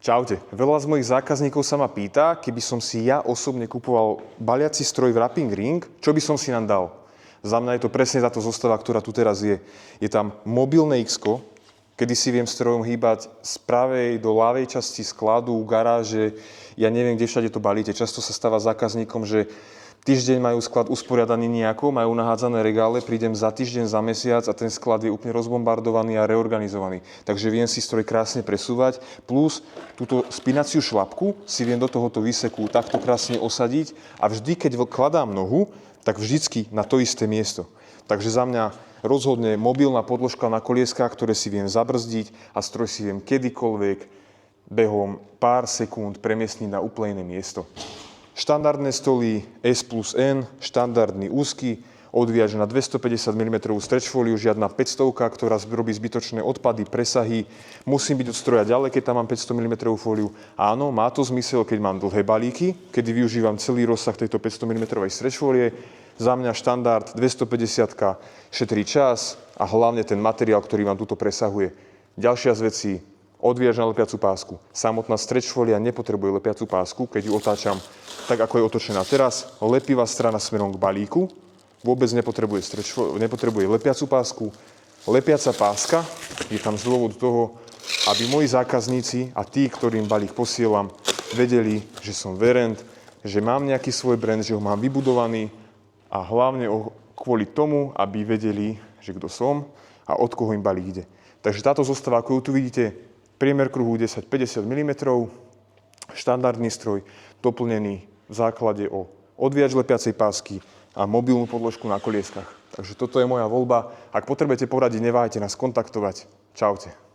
Čaute. Veľa z mojich zákazníkov sa ma pýta, keby som si ja osobne kupoval baliaci stroj Wrapping Ring, čo by som si nám dal? Za mňa je to presne táto zostava, ktorá tu teraz je. Je tam mobilné X-ko, kedy si viem strojom hýbať z pravej do ľavej časti skladu, garáže, ja neviem, kde všade to balíte. Často sa stáva zákazníkom, že týždeň majú sklad usporiadaný nejako, majú nahádzané regále, prídem za týždeň, za mesiac a ten sklad je úplne rozbombardovaný a reorganizovaný. Takže viem si stroj krásne presúvať, plus túto spinaciu šlapku si viem do tohoto výseku takto krásne osadiť a vždy, keď kladám nohu, tak vždycky na to isté miesto. Takže za mňa rozhodne mobilná podložka na kolieskách, ktoré si viem zabrzdiť a stroj si viem kedykoľvek behom pár sekúnd premiestniť na úplne iné miesto. Štandardné stoly S plus N, štandardný úzky, odvíjač na 250 mm stretch fóliu, žiadna 500, ktorá robí zbytočné odpady, presahy. Musím byť od stroja ďalej, keď tam mám 500 mm fóliu. Áno, má to zmysel, keď mám dlhé balíky, kedy využívam celý rozsah tejto 500 mm stretch fólie. Za mňa štandard 250 šetrí čas a hlavne ten materiál, ktorý vám tuto presahuje. Ďalšia z vecí, odvíjač na lepiacu pásku. Samotná stretch fólia nepotrebuje lepiacu pásku, keď ju otáčam tak, ako je otočená teraz. Lepivá strana smerom k balíku. Vôbec nepotrebuje lepiacu pásku. Lepiaca páska je tam z dôvodu toho, aby moji zákazníci a tí, ktorým balík posielam, vedeli, že som verent, že mám nejaký svoj brand, že ho mám vybudovaný a hlavne kvôli tomu, aby vedeli, že kto som a od koho im balík ide. Takže táto zostava, ako ju tu vidíte, priemer kruhu 10-50 mm, štandardný stroj, doplnený v základe o odvíjač lepiacej pásky a mobilnú podložku na kolieskach. Takže toto je moja voľba. Ak potrebujete poradiť, neváhajte nás kontaktovať. Čaute.